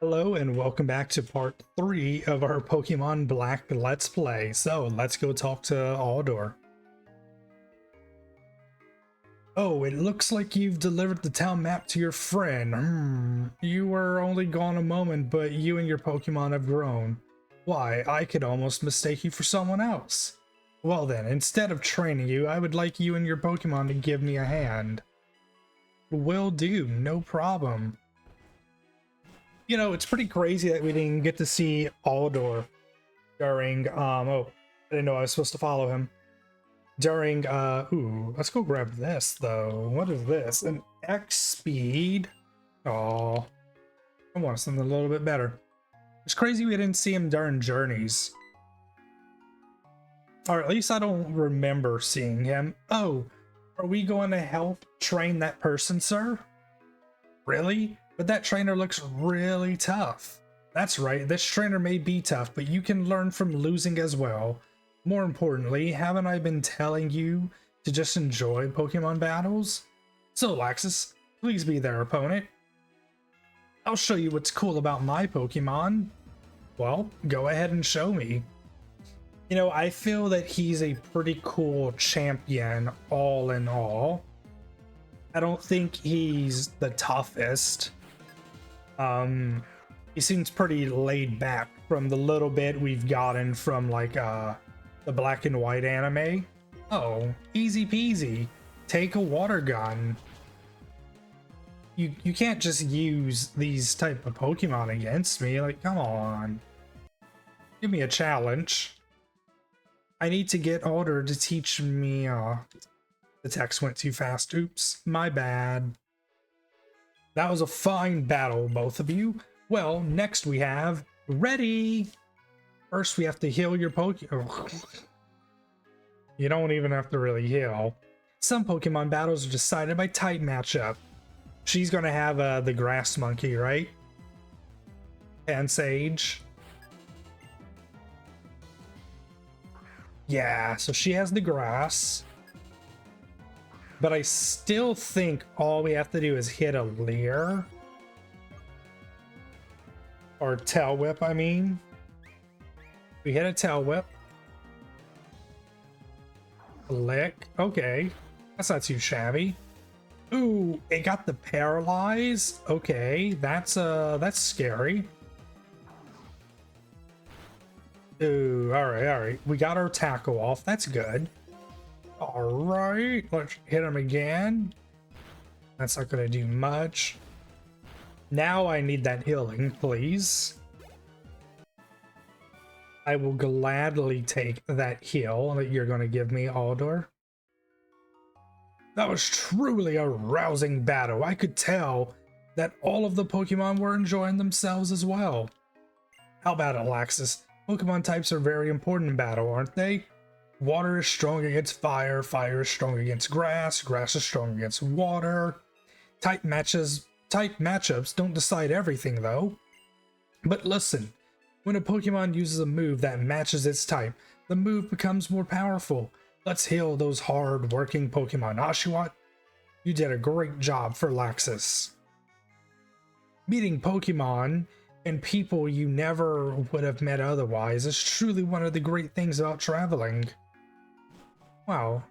Hello and welcome back to part 3 of our Pokemon Black Let's Play. So let's go talk to Aldor. Oh, it looks like you've delivered the town map to your friend. You were only gone a moment, but you and your Pokemon have grown. Why, I could almost mistake you for someone else. Well then, instead of training you, I would like you and your Pokemon to give me a hand. Will do, no problem. You know, it's pretty crazy that we didn't get to see Aldor during, oh, I didn't know I was supposed to follow him. During, ooh, let's go grab this, though. What is this? An X speed? Oh, I want something a little bit better. It's crazy we didn't see him during journeys. Or at least I don't remember seeing him. Oh, are we going to help train that person, sir? Really? But that trainer looks really tough. That's right, this trainer may be tough, but you can learn from losing as well. More importantly, haven't I been telling you to just enjoy Pokemon battles? So Laxus, please be their opponent. I'll show you what's cool about my Pokemon. Well, go ahead and show me. You know, I feel that he's a pretty cool champion all in all. I don't think he's the toughest. He seems pretty laid back from the little bit we've gotten from like the black and white anime. Oh, easy peasy. Take a water gun. You can't just use these type of Pokemon against me. Like, come on. Give me a challenge. I need to get Alder to teach me. The text went too fast. Oops, my bad. That was a fine battle, both of you. Well, next we have ready. First, we have to heal your Pokemon. You don't even have to really heal. Some Pokemon battles are decided by type matchup. She's gonna have the grass monkey, right? And Sage. Yeah, so she has the grass. But I still think all we have to do is hit a Leer. Or Tail Whip, I mean. We hit a Tail Whip. Lick. Okay. That's not too shabby. Ooh, it got the Paralyze. Okay, that's scary. Ooh, alright. We got our tackle off. That's good. Alright, let's hit him again. That's not gonna do much. Now I need that healing, please. I will gladly take that heal that you're gonna give me, Aldor. That was truly a rousing battle. I could tell that all of the Pokemon were enjoying themselves as well. How about it, Laxus? Pokemon types are very important in battle, aren't they? Water is strong against fire, fire is strong against grass, grass is strong against water. Type matchups don't decide everything though. But listen, when a Pokemon uses a move that matches its type, the move becomes more powerful. Let's heal those hard-working Pokemon. Oshawott, you did a great job for Laxus. Meeting Pokemon and people you never would have met otherwise is truly one of the great things about traveling. Wow.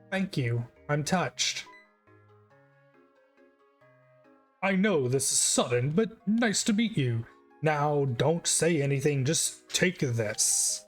Thank you. I'm touched. I know this is sudden, but nice to meet you. Now, don't say anything, just take this.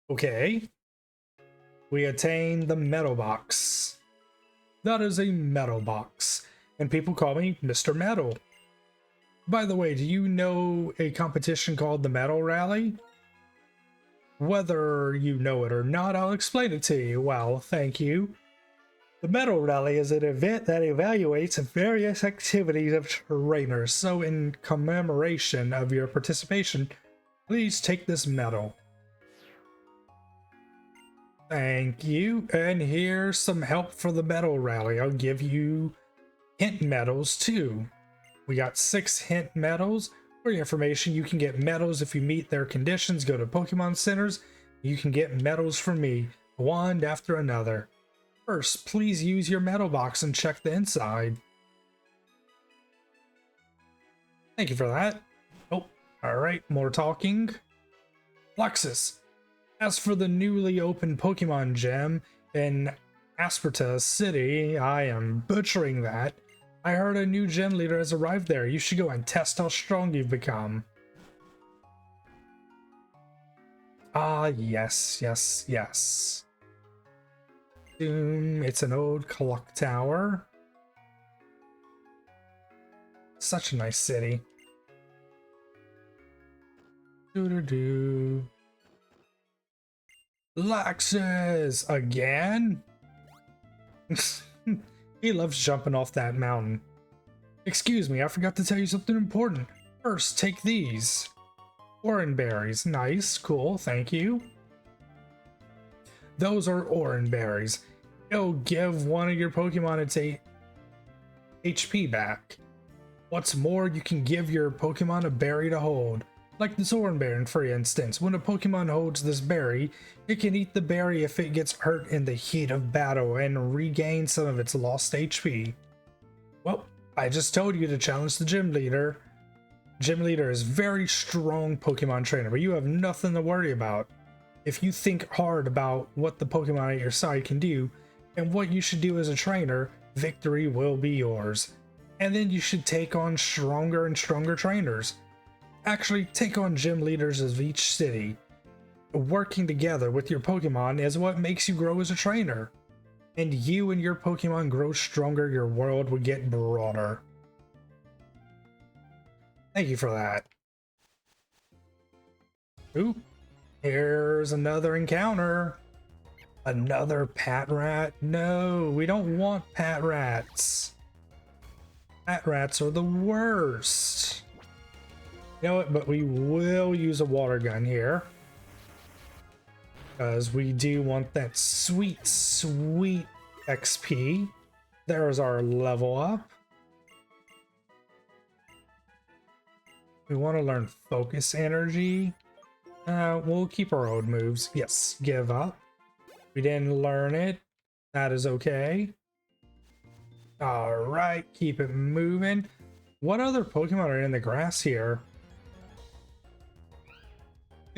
Okay. We attain the Metal Box. That is a Metal Box, and people call me Mr. Metal. By the way, do you know a competition called the Metal Rally? Whether you know it or not, I'll explain it to you. Well, thank you. The Metal Rally is an event that evaluates various activities of trainers, so in commemoration of your participation, please take this medal. Thank you, and here's some help for the Metal Rally. I'll give you hint medals too. We got 6 hint medals. For your information, you can get medals if you meet their conditions. Go to Pokemon Centers. You can get medals from me, one after another. First, please use your Metal Box and check the inside. Thank you for that. Oh, all right, more talking. Luxus, as for the newly opened Pokemon Gym in Asperta City, I am butchering that. I heard a new gym leader has arrived there. You should go and test how strong you've become. Ah, yes, yes, yes. It's an old clock tower. Such a nice city. Doo-doo-doo. Laxus again? He loves jumping off that mountain. Excuse me, I forgot to tell you something important. First, take these. Oran berries. Nice, cool, thank you. Those are Oran berries. It'll give one of your Pokemon its HP back. What's more, you can give your Pokemon a berry to hold. Like the Oran berry, for instance. When a Pokemon holds this berry, it can eat the berry if it gets hurt in the heat of battle and regain some of its lost HP. Well, I just told you to challenge the gym leader. Gym leader is very strong Pokemon trainer, but you have nothing to worry about. If you think hard about what the Pokemon at your side can do and what you should do as a trainer, victory will be yours. And then you should take on stronger and stronger trainers. Actually, take on gym leaders of each city. Working together with your Pokemon is what makes you grow as a trainer. And you and your Pokemon grow stronger, your world will get broader. Thank you for that. Ooh, here's another encounter. Another pat rat? No, we don't want pat rats. Pat rats are the worst. You know what, but we will use a water gun here. Because we do want that sweet, sweet XP. There's our level up. We want to learn focus energy. We'll keep our old moves. Yes, give up. We didn't learn it. That is okay. Alright, keep it moving. What other Pokemon are in the grass here?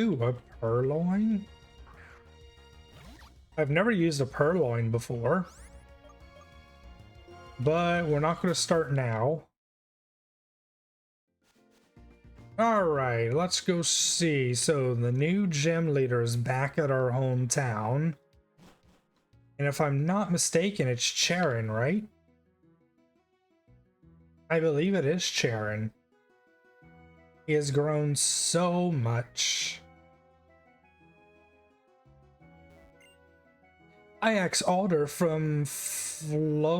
Ooh, a Purloin? I've never used a Purloin before. But we're not going to start now. Alright, let's go see. So the new gym leader is back at our hometown. And if I'm not mistaken, it's Cheren, right? I believe it is Cheren. He has grown so much. I asked Alder from Floss,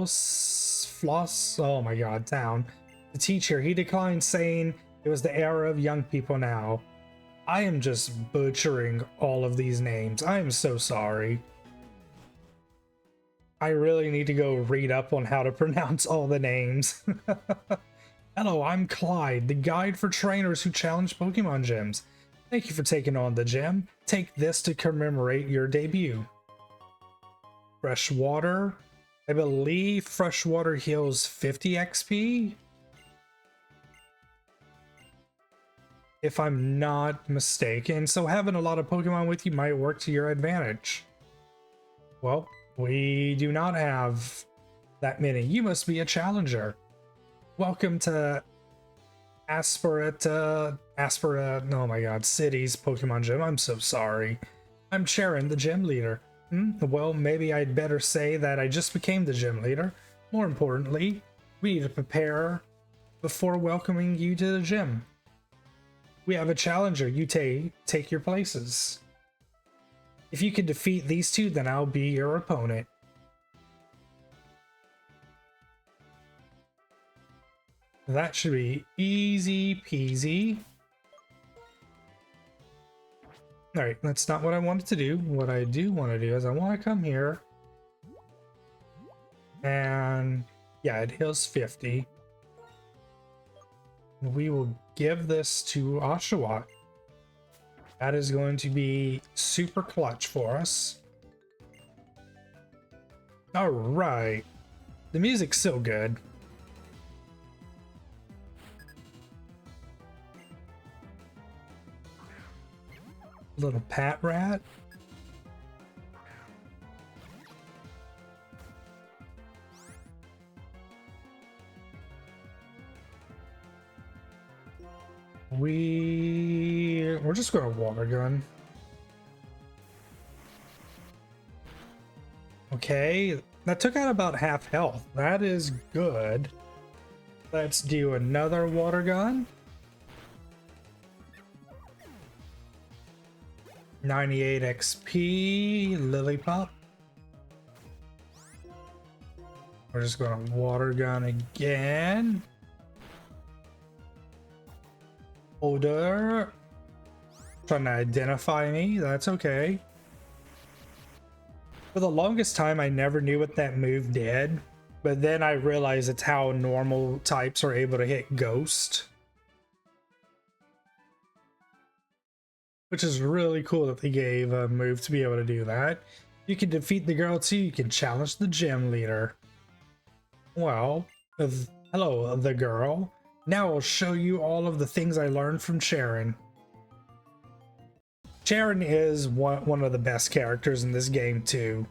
oh my god, town, the teacher. He declined, saying it was the era of young people now. I am just butchering all of these names. I am so sorry. I really need to go read up on how to pronounce all the names. Hello, I'm Clyde, the guide for trainers who challenge Pokemon gyms. Thank you for taking on the gym. Take this to commemorate your debut. Fresh water. I believe fresh water heals 50 XP. If I'm not mistaken, so having a lot of Pokemon with you might work to your advantage. Well, we do not have that many. You must be a challenger. Welcome to Asperta, oh my god, City's Pokemon Gym. I'm so sorry. I'm Cheren, the gym leader. Well, maybe I'd better say that I just became the gym leader. More importantly, we need to prepare before welcoming you to the gym. We have a challenger. You take your places. If you can defeat these two, then I'll be your opponent. That should be easy peasy. Alright, that's not what I wanted to do. What I do want to do is I want to come here. And yeah, it heals 50. We will give this to Oshawott. That is going to be super clutch for us. Alright. The music's so good. Little pat rat. We're just gonna water gun. Okay, that took out about half health. That is good. Let's do another water gun. 98 XP, Lillipup. We're just gonna water gun again. Odor. Trying to identify me, that's okay. For the longest time, I never knew what that move did, but then I realized it's how normal types are able to hit Ghost. Which is really cool that they gave a move to be able to do that. You can defeat the girl too, you can challenge the gym leader. Well, hello, the girl. Now I'll show you all of the things I learned from CHEREN. CHEREN is one of the best characters in this game too.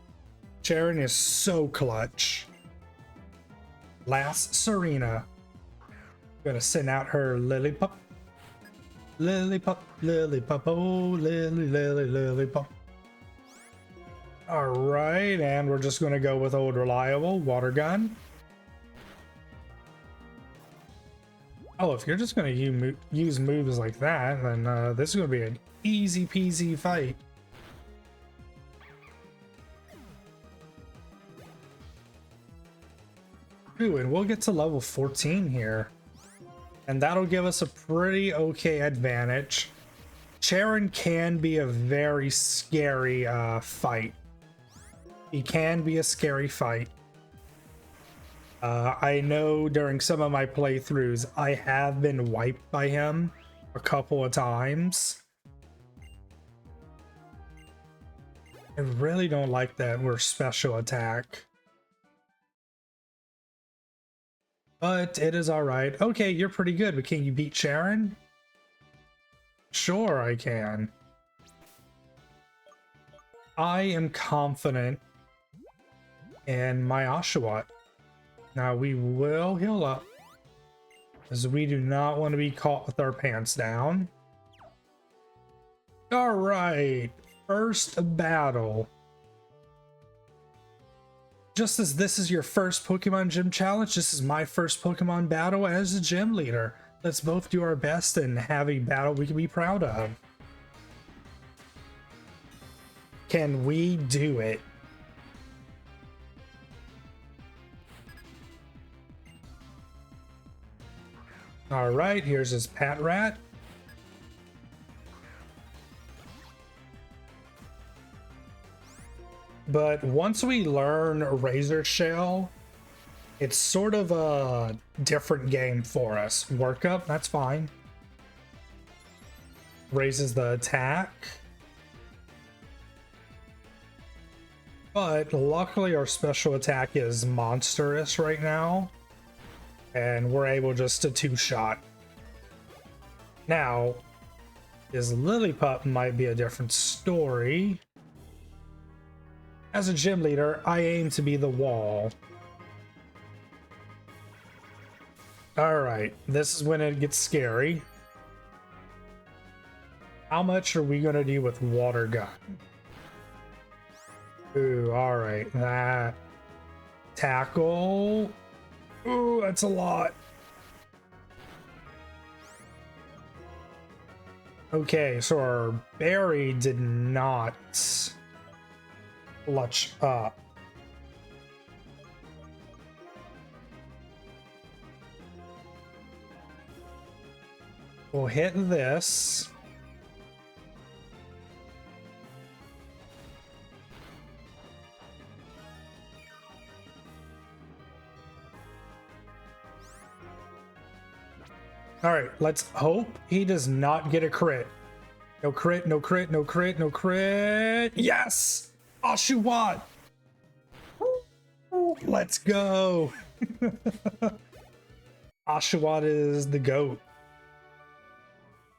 CHEREN is so clutch. Last Serena. Gonna send out her Lillipup. Lillipup, Lillipup, oh, Lillipup. Alright, and we're just gonna go with old reliable water gun. Oh, if you're just gonna use moves like that, then this is gonna be an easy peasy fight. Ooh, and we'll get to level 14 here. And that'll give us a pretty okay advantage. CHEREN can be a very scary fight. He can be a scary fight. I know during some of my playthroughs, I have been wiped by him a couple of times. I really don't like that we're special attack. But it is alright. Okay, you're pretty good, but can you beat CHEREN? Sure, I can. I am confident in my Oshawott. Now we will heal up, as we do not want to be caught with our pants down. Alright, first battle. Just as this is your first Pokemon Gym Challenge, this is my first Pokemon battle as a gym leader. Let's both do our best and have a battle we can be proud of. Can we do it? Alright, here's his Pat Rat. But once we learn Razor Shell, it's sort of a different game for us. Work up, that's fine. Raises the attack. But luckily our special attack is monstrous right now. And we're able just to two-shot. Now, his Lillipup might be a different story. As a gym leader, I aim to be the wall. Alright, this is when it gets scary. How much are we gonna do with water gun? Ooh, alright, that. Tackle. Ooh, that's a lot. Okay, so our berry did not clutch up. We'll hit this. All right, let's hope he does not get a crit. No crit, no crit, no crit, no crit. Yes! Oshawott! Let's go! Oshawott is the GOAT.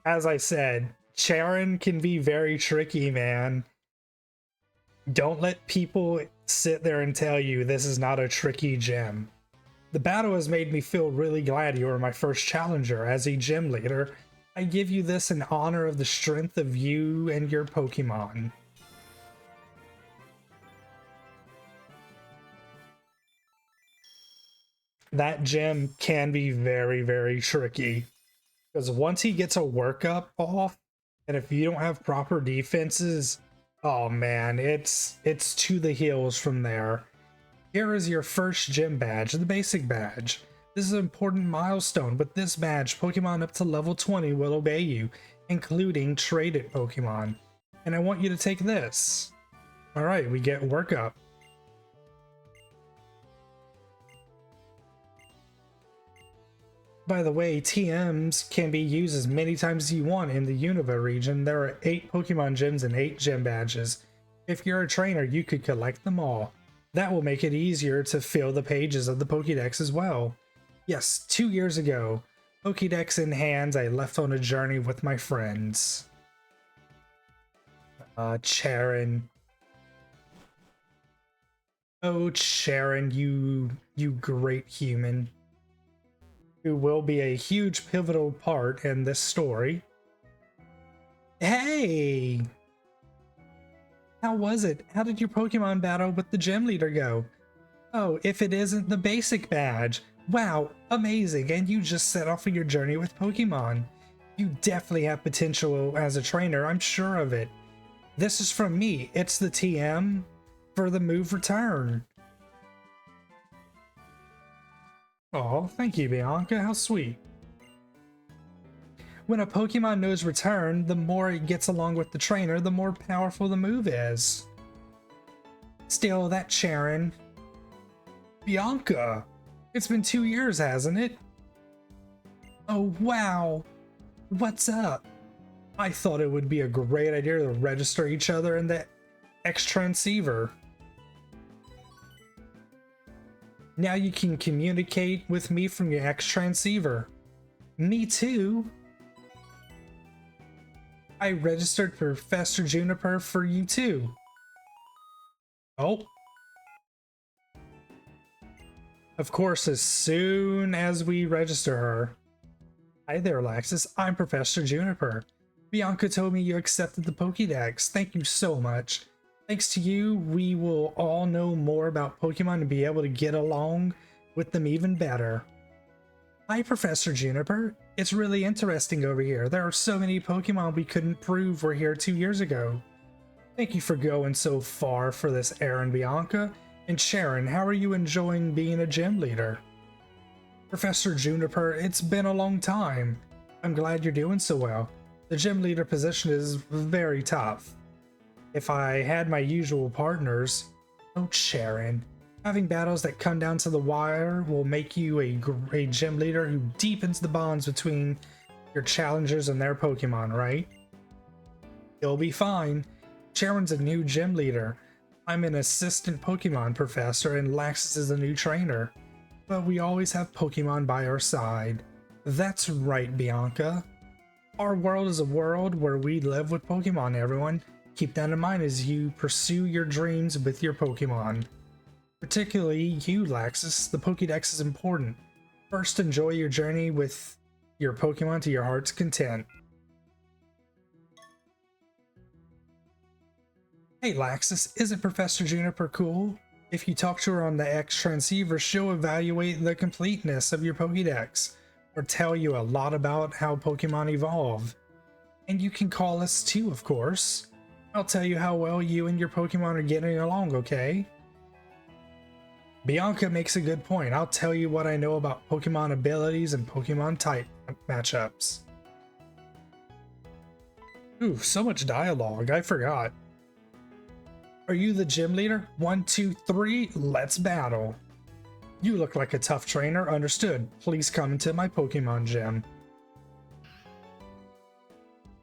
As I said, Cheren can be very tricky, man. Don't let people sit there and tell you this is not a tricky gym. The battle has made me feel really glad you were my first challenger. As a gym leader, I give you this in honor of the strength of you and your Pokemon. That gym can be very, very tricky. Because once he gets a workup off, and if you don't have proper defenses, oh man, it's to the hills from there. Here is your first gym badge, the basic badge. This is an important milestone. With this badge, Pokemon up to level 20 will obey you, including traded Pokemon. And I want you to take this. Alright, we get workup. By the way, TMs can be used as many times as you want in the Unova region. There are 8 Pokemon gyms and 8 gym badges. If you're a trainer, you could collect them all. That will make it easier to fill the pages of the Pokédex as well. Yes, 2 years ago, Pokédex in hands, I left on a journey with my friends. Cheren. Oh, Cheren, you great human. Who will be a huge pivotal part in this story. Hey! How was it? How did your Pokemon battle with the gym leader go? Oh, if it isn't the basic badge. Wow, amazing, and you just set off on your journey with Pokemon. You definitely have potential as a trainer, I'm sure of it. This is from me, it's the TM for the move return. Oh, thank you, Bianca. How sweet. When a Pokemon knows return, the more it gets along with the trainer, the more powerful the move is. Still, that Cheren. Bianca! It's been 2 years, hasn't it? Oh, wow. What's up? I thought it would be a great idea to register each other in the X-Transceiver. Now you can communicate with me from your X-Transceiver. Me too. I registered Professor Juniper for you too. Oh. Of course, as soon as we register her. Hi there, Laxus. I'm Professor Juniper. Bianca told me you accepted the Pokédex. Thank you so much. Thanks to you, we will all know more about Pokemon and be able to get along with them even better. Hi, Professor Juniper. It's really interesting over here. There are so many Pokemon we couldn't prove were here 2 years ago. Thank you for going so far for this errand, Bianca. And Cheren, how are you enjoying being a gym leader? Professor Juniper, it's been a long time. I'm glad you're doing so well. The gym leader position is very tough. If I had my usual partners, oh Cheren, having battles that come down to the wire will make you a gym leader who deepens the bonds between your challengers and their Pokemon, right? You'll be fine. Cheren's a new gym leader. I'm an assistant Pokemon professor and Laxus is a new trainer. But we always have Pokemon by our side. That's right, Bianca. Our world is a world where we live with Pokemon, everyone. Keep that in mind as you pursue your dreams with your Pokemon. Particularly you, Laxus, the Pokédex is important. First, enjoy your journey with your Pokemon to your heart's content. Hey Laxus, isn't Professor Juniper cool? If you talk to her on the X-Transceiver, she'll evaluate the completeness of your Pokédex, or tell you a lot about how Pokemon evolve. And you can call us too, of course. I'll tell you how well you and your Pokemon are getting along, okay? Bianca makes a good point. I'll tell you what I know about Pokemon abilities and Pokemon type matchups. Ooh, so much dialogue, I forgot. Are you the gym leader? 1, 2, 3, let's battle. You look like a tough trainer, understood. Please come into my Pokemon gym.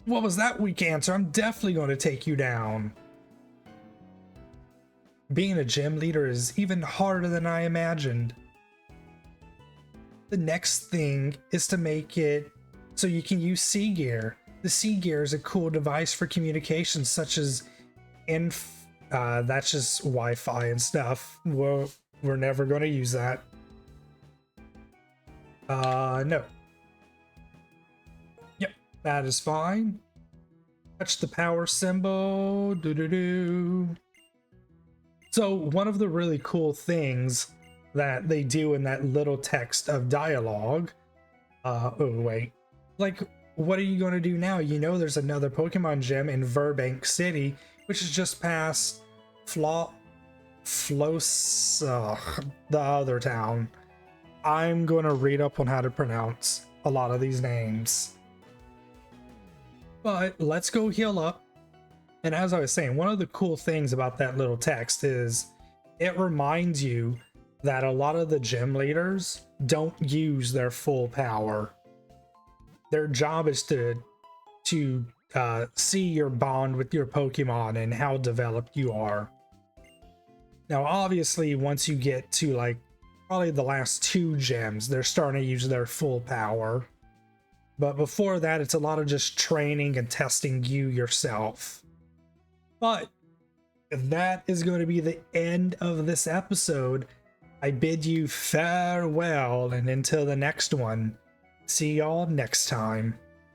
What was that weak answer? I'm definitely going to take you down. Being a gym leader is even harder than I imagined. The next thing is to make it so you can use C gear. The Sea Gear is a cool device for communication, such as that's just Wi-Fi and stuff. We're never going to use that. No. Yep, that is fine. Touch the power symbol. So one of the really cool things that they do in that little text of dialogue, oh wait, like, what are you going to do now? You know there's another Pokemon gym in Burbank City, which is just past the other town. I'm going to read up on how to pronounce a lot of these names. But let's go heal up. And as I was saying, one of the cool things about that little text is it reminds you that a lot of the gym leaders don't use their full power. Their job is to see your bond with your Pokemon and how developed you are. Now, obviously, once you get to like probably the last 2 gyms, they're starting to use their full power. But before that, it's a lot of just training and testing you yourself. But that is going to be the end of this episode. I bid you farewell, and until the next one, see y'all next time.